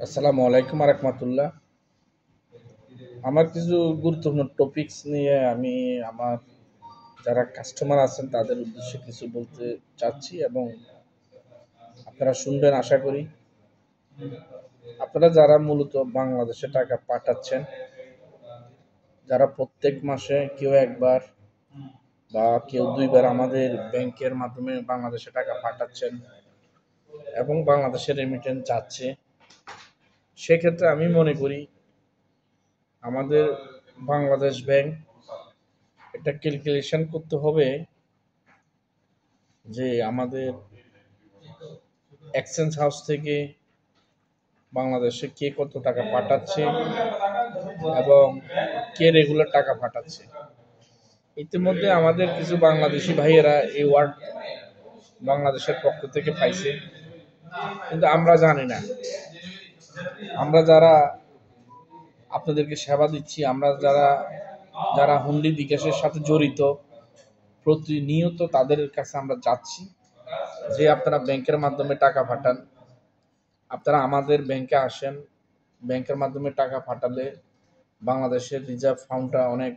আসসালামু আলাইকুম রাহমাতুল্লাহ। আমার কিছু গুরুত্বপূর্ণ টপিকস নিয়ে আমি আমার যারা কাস্টমার আছেন তাদের উদ্দেশ্যে কিছু বলতে চাচ্ছি এবং আপনারা শুনবেন আশা করি। আপনারা যারা মূলত বাংলাদেশে টাকা পাঠাচ্ছেন, যারা প্রত্যেক মাসে কেউ একবার বা কেউ দুইবার আমাদের ব্যাংকের মাধ্যমে বাংলাদেশে টাকা পাঠাচ্ছেন এবং বাংলাদেশে রেমিটেন্স যাচ্ছে, সেক্ষেত্রে আমি মনে করি আমাদের বাংলাদেশ ব্যাংক এটা ক্যালকুলেশন করতে হবে যে আমাদের এক্সচেঞ্জ হাউস থেকে বাংলাদেশে কে কত টাকা পাঠাচ্ছে এবং কে রেগুলার টাকা পাঠাচ্ছে। ইতিমধ্যে আমাদের কিছু বাংলাদেশি ভাইয়েরা এই ওয়ার্ড বাংলাদেশের পক্ষ থেকে পাইছে, কিন্তু আমরা জানি না। আমরা যারা আপনাদেরকে সেবা দিচ্ছি, আমরা যারা যারা হুন্ডি বিকাশের সাথে জড়িত, প্রতিনিয়ত তাদের কাছে আমরা যাচ্ছি যে আপনারা ব্যাংকের মাধ্যমে টাকা পাঠান, আপনারা আমাদের ব্যাংকে আসেন। ব্যাংকের মাধ্যমে টাকা পাঠালে বাংলাদেশের রিজার্ভ ফান্ডটা অনেক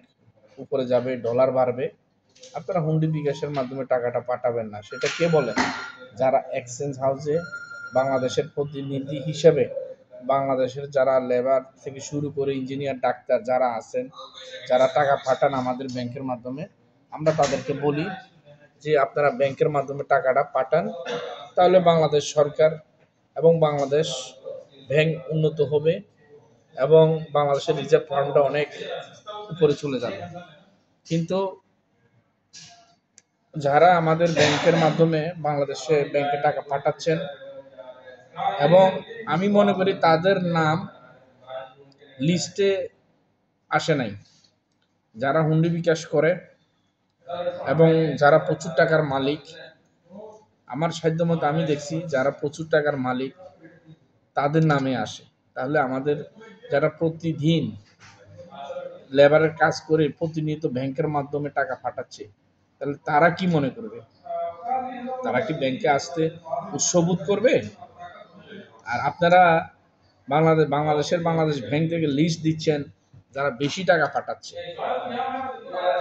উপরে যাবে, ডলার বাড়বে। আপনারা হুন্ডি বিকাশের মাধ্যমে টাকাটা পাঠাবেন না। সেটা কে বলেন? যারা এক্সচেঞ্জ হাউসে বাংলাদেশের প্রতিনিধি হিসেবে বাংলাদেশের যারা লেবার থেকে শুরু করে ইঞ্জিনিয়ার, ডাক্তার যারা আছেন, যারা টাকা পাঠান আমাদের ব্যাংকের মাধ্যমে, আমরা তাদেরকে বলি যে আপনারা ব্যাংকের মাধ্যমে টাকাটা পাঠান, তাহলে বাংলাদেশ সরকার এবং বাংলাদেশ ব্যাংক উন্নত হবে এবং বাংলাদেশের রিজার্ভ ফান্ডটা অনেক উপরে চলে যাবে। কিন্তু যারা আমাদের ব্যাংকের মাধ্যমে বাংলাদেশে ব্যাংকে টাকা পাঠাচ্ছেন এবং আমি মনে করি তাদের নাম লিস্টে আসে নাই, যারা হুন্ডি বিকাশ করে এবং যারা প্রচুর টাকার মালিক, আমার সাধ্যমতো আমি দেখছি যারা প্রচুর টাকার মালিক তাদের নামে আসে। তাহলে আমাদের যারা প্রতিদিন লেবারের কাজ করে প্রতিনিয়ত ব্যাংকের মাধ্যমে টাকা পাঠাচ্ছে, তাহলে তারা কি মনে করবে? তারা কি ব্যাংকে আসতে উৎসবোধ করবে? আর আপনারা বাংলাদেশ ব্যাংক থেকে লিস্ট দিচ্ছেন যারা বেশি টাকা পাঠাচ্ছে।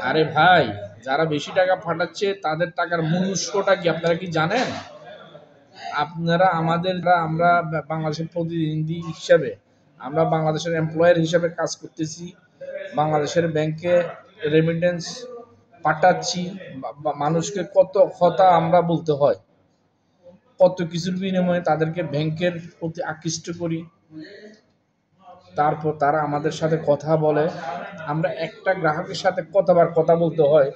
আরে ভাই, যারা বেশি টাকা পাঠাচ্ছে তাদের টাকার মূল উৎসটা কি আপনারা কি জানেন? আপনারা আমরা বাংলাদেশের প্রতিনিধি হিসাবে, আমরা বাংলাদেশের এমপ্লয়ার হিসাবে কাজ করতেছি, বাংলাদেশের ব্যাংকে রেমিটেন্স পাঠাচ্ছি, মানুষকে কত কথা আমরা বলতে হয়, কত কিছুর বিনিময়ে তাদেরকে ব্যাংকের প্রতি আকৃষ্ট করি, তারপর তারা আমাদের সাথে কথা বলে। আমরা একটা গ্রাহকের সাথে কতবার কথা বলতে হয়।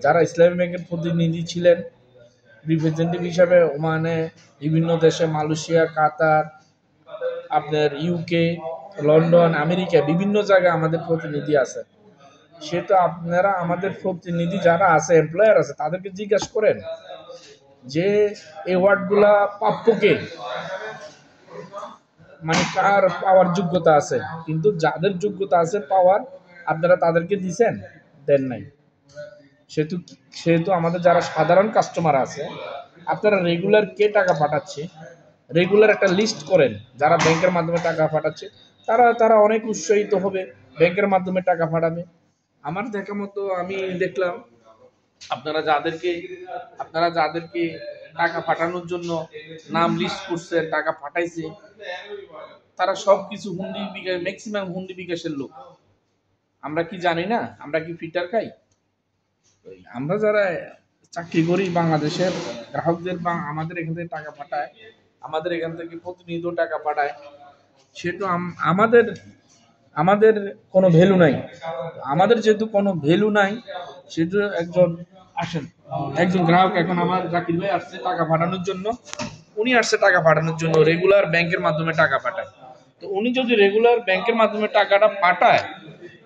যারা ইসলামী ব্যাংকের প্রতিনিধি ছিলেন রিপ্রেজেন্টেটিভ হিসাবে ওমানে, বিভিন্ন দেশে, মালয়েশিয়া, কাতার, আপনার ইউকে, লন্ডন, আমেরিকা, বিভিন্ন জায়গায় আমাদের প্রতিনিধি আছে। সে তো আপনারা আমাদের প্রতিনিধি যারা আছে, এমপ্লয়ার আছে, তাদেরকে জিজ্ঞাসা করেন যে এই ওয়ার্ডগুলা প্রাপ্যকে, মানে কার পাওয়ার যোগ্যতা আছে। কিন্তু যাদের যোগ্যতা আছে পাওয়ার, আপনারা তাদেরকে দিছেন? দেন নাই। সেহেতু আমাদের যারা সাধারণ কাস্টমার আছে, আপনারা রেগুলার কে টাকা পাঠাচ্ছে, রেগুলার একটা লিস্ট করেন। যারা ব্যাংকের মাধ্যমে টাকা পাঠাচ্ছে তারা তারা অনেক উৎসাহিত হবে, ব্যাংকের মাধ্যমে টাকা পাঠাবে। আমার দেখা মতো আমি দেখলাম আপনারা যাদেরকে টাকা পাঠানোর জন্য নাম লিস্ট করছে, টাকা পাঠাইছে, তারা সবকিছু হুন্ডি বিকাশ, ম্যাক্সিমাম হুন্ডি বিকাশের লোক। আমরা কি জানি না? আমরা কি ফিটার খাই? আমরা যারা চাকরি করি বাংলাদেশের গ্রাহকদের বা আমাদের এখান থেকে টাকা পাঠায়, আমাদের এখান থেকে প্রতিনিয়ত টাকা পাঠায়, সেটা আমাদের আমাদের কোনো ভ্যালু নাই। আমাদের যেহেতু কোনো ভ্যালু নাই, সেহেতু একজন গ্রাহক, এখন আমার জাকির ভাই আসছে টাকা পাঠানোর জন্য, উনি আসছে টাকা পাঠানোর জন্য, রেগুলার ব্যাংকের মাধ্যমে টাকা পাঠায়। তো উনি যদি রেগুলার ব্যাংকের মাধ্যমে টাকাটা পাঠায়,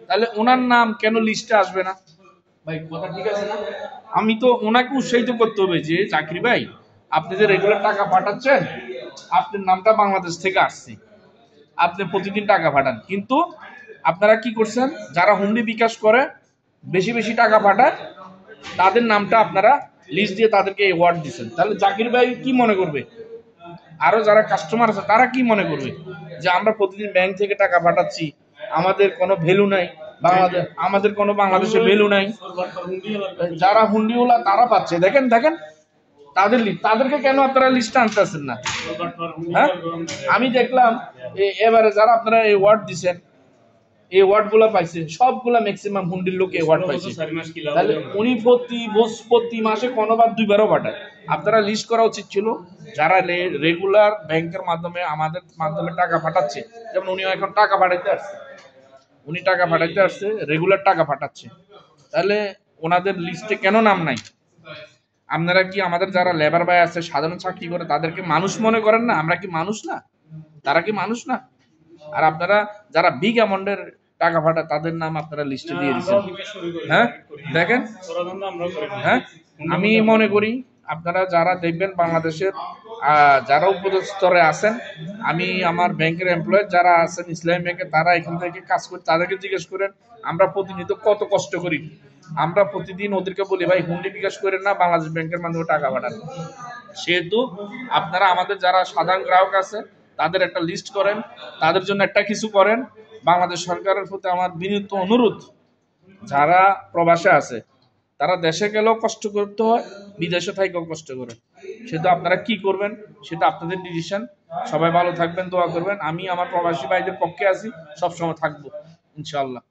তাহলে ওনার নাম কেন লিস্টে আসবে না? ভাই কথা ঠিক আছে না? আমি তো ওনাকে উৎসাহিত করতে হবে যে জাকির ভাই, আপনি যে রেগুলার টাকা পাঠাচ্ছেন, আপনার নামটা বাংলাদেশ থেকে আসছে, আপনি প্রতিদিন টাকা পাঠান। কিন্তু আপনারা কি করছেন? যারা হুন্ডি বিকাশ করে, বেশি বেশি টাকা পাঠায়, তাদের নামটা আপনারা লিস্ট দিয়ে তাদেরকে অ্যাওয়ার্ড দিচ্ছেন। তাহলে জাকির ভাই কি মনে করবে? আরো যারা কাস্টমার আছে তারা কি মনে করবে? যে আমরা প্রতিদিন ব্যাংক থেকে টাকা পাঠাচ্ছি, আমাদের কোনো ভ্যালু নাই, আমাদের কোনো বাংলাদেশে ভ্যালু নাই। যারা হুন্ডিওয়ালা তারা পাচ্ছে, দেখেন দেখেন তাদেরকে কেন আপনারা লিস্টে আনতেছেন না? হ্যাঁ, আমি দেখলাম এবারে যারা আপনারা এই ওয়ার্ড দিচ্ছেন, এই ওয়ার্ড গুলা পাইছে সবগুলা ম্যাক্সিমাম হুন্ডির লোক এই ওয়ার্ড পাইছে। তাহলে উনি প্রতি মাসে কোনোবার 2বারও পাঠায়। আপনারা লিস্ট করা উচিত ছিল যারা রেগুলার ব্যাংকের মাধ্যমে আমাদের মাধ্যমে টাকা পাঠাচ্ছে। যেমন উনি এখন টাকা পাঠাইতে আসছে, রেগুলার টাকা পাঠাচ্ছে, তাহলে ওনাদের লিস্টে কেন নাম নাই? আপনারা কি আমাদের যারা লেবার ভাই আছে, সাধারণ চাকরি করে, তাদেরকে মানুষ মনে করেন না? আমরা কি মানুষ না? তারা কি মানুষ না? আর আপনারা যারা বিগ অ্যামাউন্টের টাকা পাঠায় তাদের নাম আপনারা লিস্টে দিয়ে দিচ্ছেন। হ্যাঁ দেখেন, হ্যাঁ আমি মনে করি আপনারা যারা দেখবেন বাংলাদেশের যারা উপস্থরে আছেন, আমি আমার ব্যাংকের এমপ্লয় যারা আছেন ইসলামী ব্যাংকে, তারা এখান থেকে কাজ করে, তাদেরকে জিজ্ঞেস করেন আমরা প্রতিনিয়ত কত কষ্ট করি। আমরা প্রতিদিন ওদেরকে বলি ভাই হুন্ডি বিকাশ করেন না, বাংলাদেশ ব্যাংকের মাধ্যমে টাকা পাঠান। সেহেতু আপনারা আমাদের যারা সাধারণ গ্রাহক আছে তাদের একটা লিস্ট করেন, তাদের জন্য একটা কিছু করেন। বাংলাদেশ সরকারের প্রতি আমার বিনীত অনুরোধ, যারা প্রবাসে আছে তারা দেশে গেলেও কষ্ট করতে হয়, বিদেশে থাকেও কষ্ট করে। সেটা আপনারা কি করবেন সেটা আপনাদের ডিসিশন। সবাই ভালো থাকবেন, দোয়া করবেন। আমি আমার প্রবাসী ভাইদের পক্ষে আছি, সবসময় থাকবো ইনশাআল্লাহ।